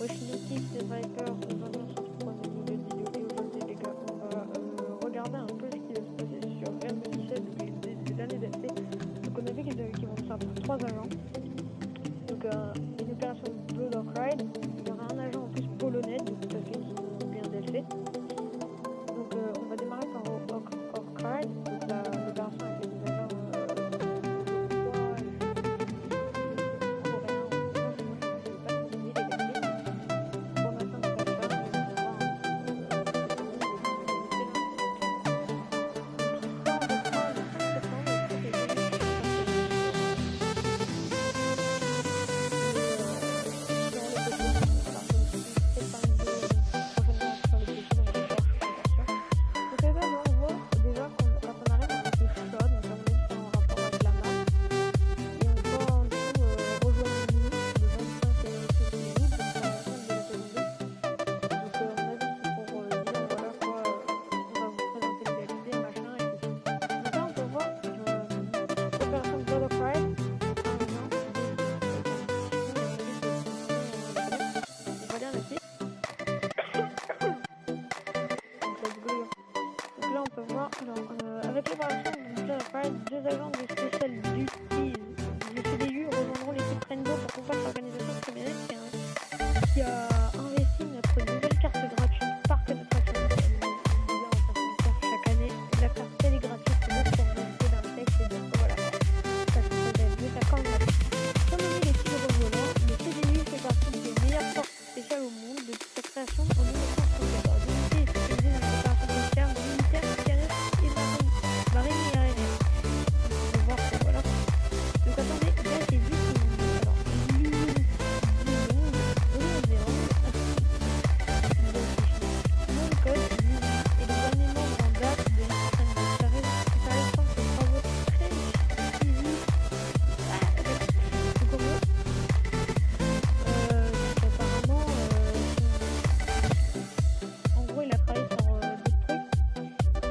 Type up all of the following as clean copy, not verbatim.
Wesh Nautic, c'est Viper, bienvenue sur ce premier nouvelle vidéo et aujourd'hui les gars on va regarder un peu ce qui va se passer sur Rainbow Six Siege depuis le début de l'année DLC. Donc on a vu qu'ils vont sortir 3 agents, donc une opération Blood Hawk Ride, il y aura un agent en plus polonais parce qu'ils ont bien DLC. Donc on va démarrer par Hawk Ride, donc l'opération avec les agents avec l'opération deux agents du spécial du CDU rejoindront l'équipe Rainbow pour combattre l'organisation criminelle qui a investi notre nouvelle carte gratuite Parc d'attraction. Chaque année, la carte elle est gratuite, c'est juste pour rester dans le texte et dire que voilà, ça se fait mieux ça quand même. Comme on dit les tigres volants, le CDU fait partie des meilleures forces spéciales au monde depuis sa création en 1974. L'unité est spécialisée dans les opérations militaires, terrestres et marine et aérienne. On peut voir que voilà. Donc attendez, là j'ai vu alors mon code et les derniers membres en date de l'Internet. Ça reste des travaux très physiques. Donc apparemment en gros il a travaillé sur d'autres trucs.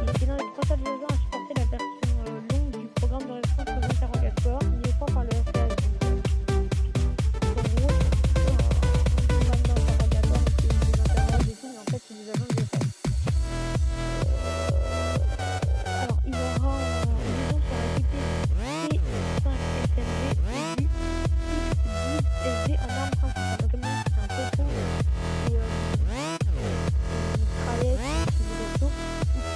Il était l'un des 3 seuls agents à supporter la version longue du programme de réponse aux interrogatoires mis au point par le FAS. En gros, c'est un programme d'interrogatoire qui les interroge et tout, mais en fait, c'est des agents du FAS. Alors, il y aura une liaison sur la TP C5SMG et du X12SD en arme principale. Donc, comme c'est un pétron et une mitraillette, qui veut d'assaut, ou tout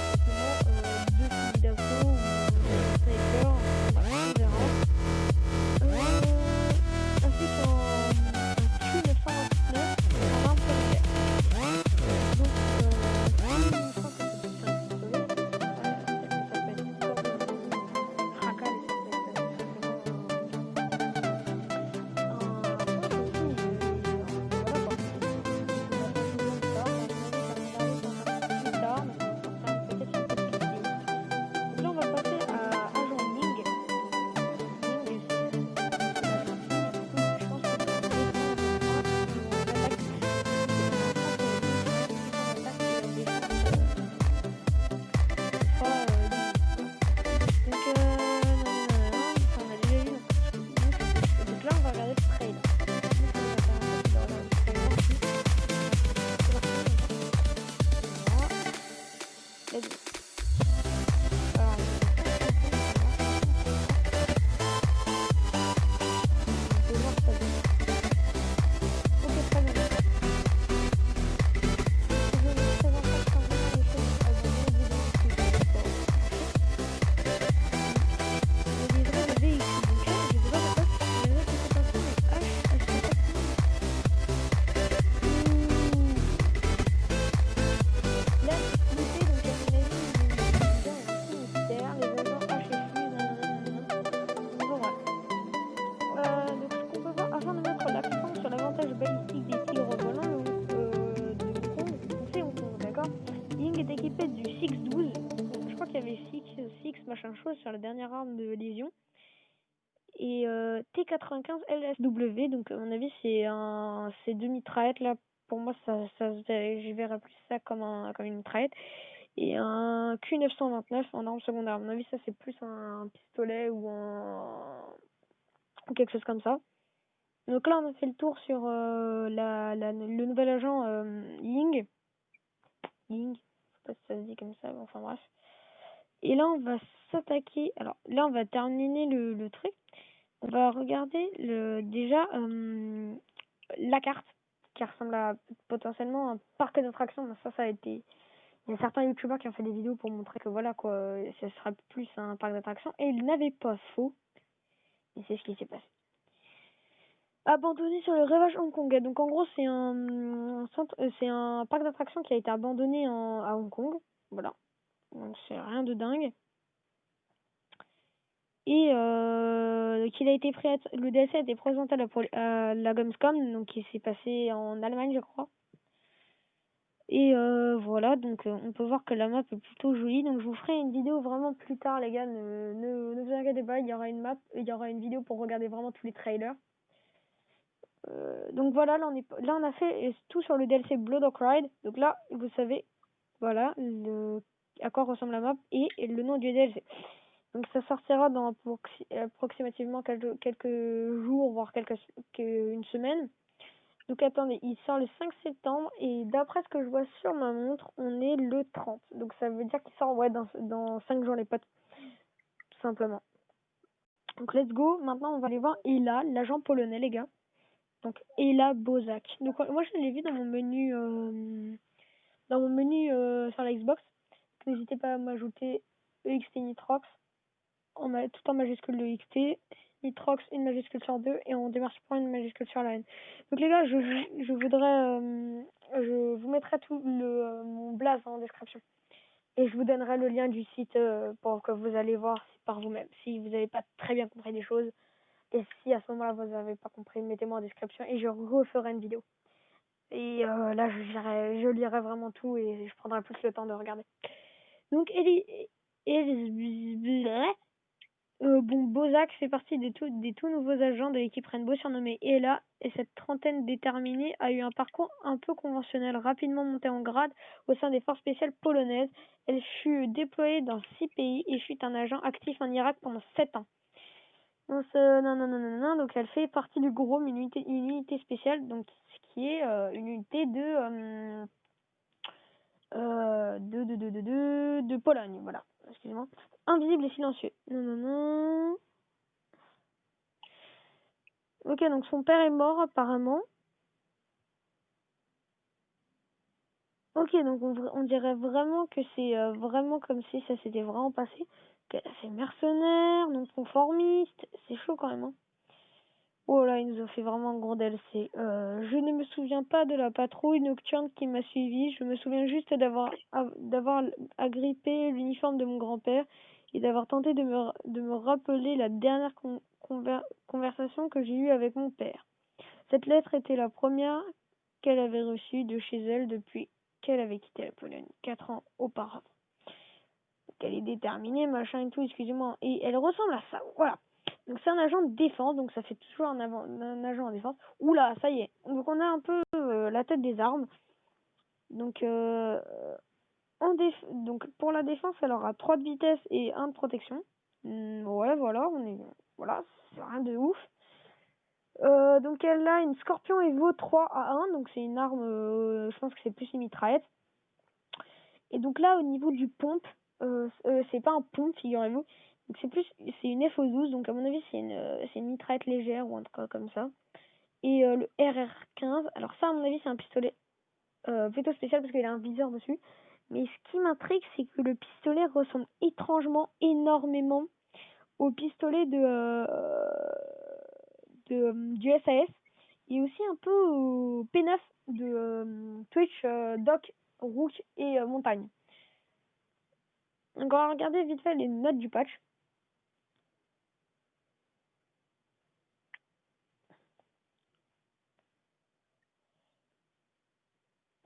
simplement 2 fusils d'assaut ou un sniper, on verra. Ainsi qu'un Q929 en arme solitaire. Donc, je crois que c'est plus un pistolet. Ça peut être comme Racal et ça peut être là, on va passer à agent Ning. Ning, je pense que donc là on va regarder le trailer. Let's go. Alors, on peut voir ça donne. Ok, très bien. Je vais vous présenter simplement les choses à donner des véhicules. Je livrer le véhicule. Donc là, je vais voir la place. Je vais voir que c'est pas ça, mais là, l'unité, donc à mon avis, militaire, les agents HFU, donc voilà. Donc ce qu'on peut voir, afin de mettre l'accent sur l'avantage balistique des tigres volants de Hong Kong, c'est Hong Kong, d'accord. Ying est équipé du 612, donc, je crois qu'il y avait 6 machin chose sur la dernière arme de Légion, et T95 LSW, donc à mon avis c'est deux mitraillettes là. Pour moi, je verrais plus ça comme une mitraillette. Et un Q929 en arme secondaire. À mon avis, ça c'est plus un pistolet ou quelque chose comme ça. Donc là, on a fait le tour sur le nouvel agent Ying. Ying, je sais pas si ça se dit comme ça, mais enfin bref. Et là, on va s'attaquer. Alors là, on va terminer le truc. On va regarder déjà la carte qui ressemble à potentiellement un parc d'attractions. Ça a été. Il y a certains youtubeurs qui ont fait des vidéos pour montrer que voilà quoi, ce sera plus un parc d'attractions. Et ils n'avaient pas faux. Et c'est ce qui s'est passé. Abandonné sur le rivage Hong Kong. Donc en gros, c'est un centre, c'est un parc d'attractions qui a été abandonné à Hong Kong. Voilà. Donc c'est rien de dingue. Et qu'il a été le DLC a été présenté à la Gamescom, donc il s'est passé en Allemagne, je crois. Et voilà, donc on peut voir que la map est plutôt jolie. Donc je vous ferai une vidéo vraiment plus tard, les gars. Ne vous inquiétez pas, il y aura une map, il y aura une vidéo pour regarder vraiment tous les trailers. Donc voilà, là on a fait tout sur le DLC Blood Oak Ride. Donc là, vous savez, voilà à quoi ressemble la map et le nom du DLC. Donc ça sortira dans approximativement quelques jours, voire une semaine. Donc attendez, il sort le 5 septembre et d'après ce que je vois sur ma montre, on est le 30. Donc ça veut dire qu'il sort dans 5 jours les potes, tout simplement. Donc let's go, maintenant on va aller voir Ela, l'agent polonais les gars. Donc Ela Bozak. Donc moi je l'ai vu dans mon menu sur la Xbox. N'hésitez pas à m'ajouter EXT Nitrox tout en majuscule de XT, Nitrox une majuscule sur 2 et on démarche pour une majuscule sur la N. Donc les gars, je voudrais je vous mettrai tout mon blaze en description. Et je vous donnerai le lien du site pour que vous allez voir par vous-même. Si vous n'avez pas très bien compris des choses, et si à ce moment-là vous n'avez pas compris, mettez-moi en description et je referai une vidéo. Et là, je lirai vraiment tout et je prendrai plus le temps de regarder. Donc, Bozak fait partie des tout nouveaux agents de l'équipe Rainbow surnommée Ela, et cette trentaine déterminée a eu un parcours un peu conventionnel. Rapidement montée en grade au sein des forces spéciales polonaises, elle fut déployée dans 6 pays et fut un agent actif en Irak pendant 7 ans. Donc elle fait partie du GROM, une unité spéciale, donc ce qui est une unité de Pologne, voilà. Excusez-moi. Invisible et silencieux. Ok, donc son père est mort apparemment. Ok, donc on dirait vraiment que c'est vraiment comme si ça s'était vraiment passé. Qu'elle a fait mercenaire, non conformiste. C'est chaud quand même. Hein. Oh là, ils nous ont fait vraiment un gros DLC. Je ne me souviens pas de la patrouille nocturne qui m'a suivi. Je me souviens juste d'avoir agrippé l'uniforme de mon grand-père et d'avoir tenté de me rappeler la dernière conversation que j'ai eue avec mon père. Cette lettre était la première qu'elle avait reçue de chez elle depuis qu'elle avait quitté la Pologne 4 ans auparavant. Donc elle est déterminée, machin et tout, excusez-moi. Et elle ressemble à ça, voilà. Donc c'est un agent de défense, donc ça fait toujours un agent en défense. Oula, ça y est. Donc on a un peu la tête des armes. Donc, donc pour la défense, elle aura 3 de vitesse et 1 de protection. Ouais, voilà, voilà, c'est rien de ouf. Donc elle a une Scorpion Evo 3A1, donc c'est une arme, je pense que c'est plus une mitraillette. Et donc là, au niveau du pompe, c'est pas un pompe, figurez-vous. Donc c'est une FO12, donc à mon avis c'est une mitraillette légère ou un truc comme ça. Et le RR15, alors ça à mon avis c'est un pistolet plutôt spécial parce qu'il a un viseur dessus. Mais ce qui m'intrigue, c'est que le pistolet ressemble étrangement énormément au pistolet du SAS et aussi un peu au P9 de Twitch, Doc, Rook et Montagne. Donc on va regarder vite fait les notes du patch.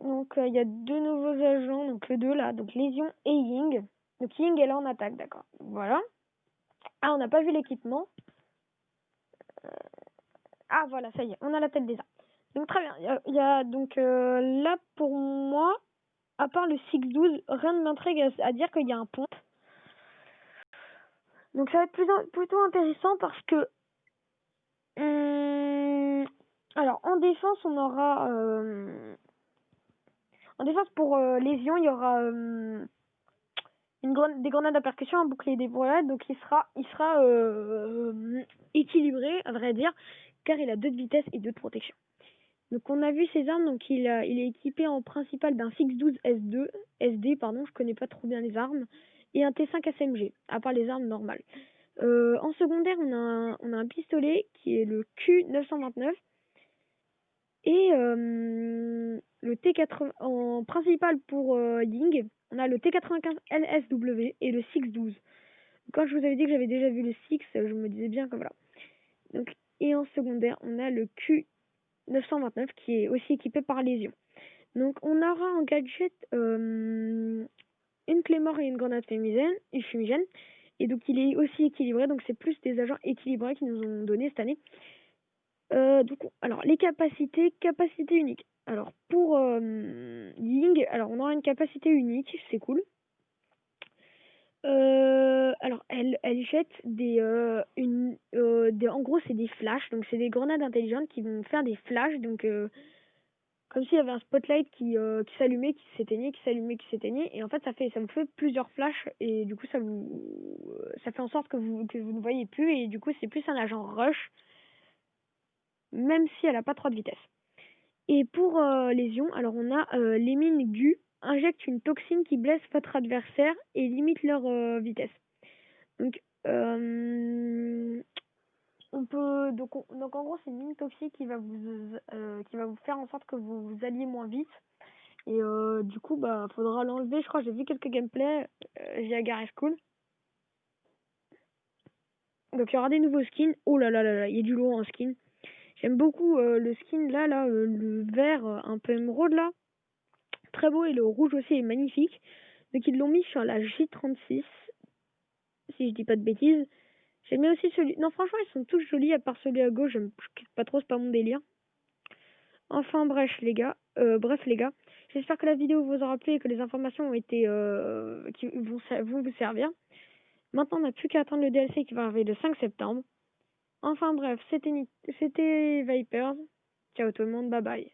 Donc il y a 2 nouveaux agents, donc le 2 là, donc Lésion et Ying. Donc Ying est là en attaque, d'accord. Voilà. Ah, on n'a pas vu l'équipement. Ah voilà, ça y est, on a la tête des armes. Donc très bien. Il y a donc là pour moi, à part le 6-12, rien ne m'intrigue à dire qu'il y a un pompe. Donc ça va être plutôt intéressant parce que Alors, en défense, on aura... en défense, pour Lésion, il y aura des grenades à percussion, un bouclier des voiles, donc il sera équilibré, à vrai dire, car il a 2 de vitesse et 2 de protection. Donc on a vu ses armes, donc il est équipé en principal d'un 612 SD, pardon, je connais pas trop bien les armes, et un T5 SMG, à part les armes normales. En secondaire, on a un pistolet qui est le Q929 et le T80 en principal pour Ying, on a le T95 LSW et le 612. Quand je vous avais dit que j'avais déjà vu le 6, je me disais bien que voilà. Donc, et en secondaire, on a le Q929 qui est aussi équipé par Lésion. Donc on aura en gadget une clé mort et une grenade fumigène. Et donc il est aussi équilibré, donc c'est plus des agents équilibrés qui nous ont donné cette année. Donc, alors les capacités uniques. Alors pour Ying, alors on aura une capacité unique, c'est cool. Alors elle jette en gros c'est des flashs, donc c'est des grenades intelligentes qui vont faire des flashs, donc comme s'il y avait un spotlight qui s'allumait, qui s'éteignait, qui s'allumait, qui s'éteignait, et en fait ça vous fait plusieurs flashs, et du coup ça fait en sorte que vous ne voyez plus, et du coup c'est plus un agent rush, même si elle a pas trop de vitesse. Et pour lésion, alors on a les mines GU injectent une toxine qui blesse votre adversaire et limite leur vitesse. Donc on peut donc en gros c'est une mine toxique qui va vous faire en sorte que vous alliez moins vite. Et du coup, bah, faudra l'enlever. Je crois que j'ai vu quelques gameplays via Garage School. Donc, il y aura des nouveaux skins. Oh là là là là, il y a du lourd en skin. J'aime beaucoup le skin là, le vert un peu émeraude là. Très beau, et le rouge aussi est magnifique. Donc, ils l'ont mis sur la J36, si je dis pas de bêtises. J'aime bien aussi celui... Non, franchement, ils sont tous jolis, à part celui à gauche. Je kiffe pas trop, c'est pas mon délire. Enfin, bref, les gars. J'espère que la vidéo vous aura plu et que les informations ont été... qui vont vous servir. Maintenant, on n'a plus qu'à attendre le DLC qui va arriver le 5 septembre. Enfin bref, c'était Vipers. Ciao tout le monde, bye bye.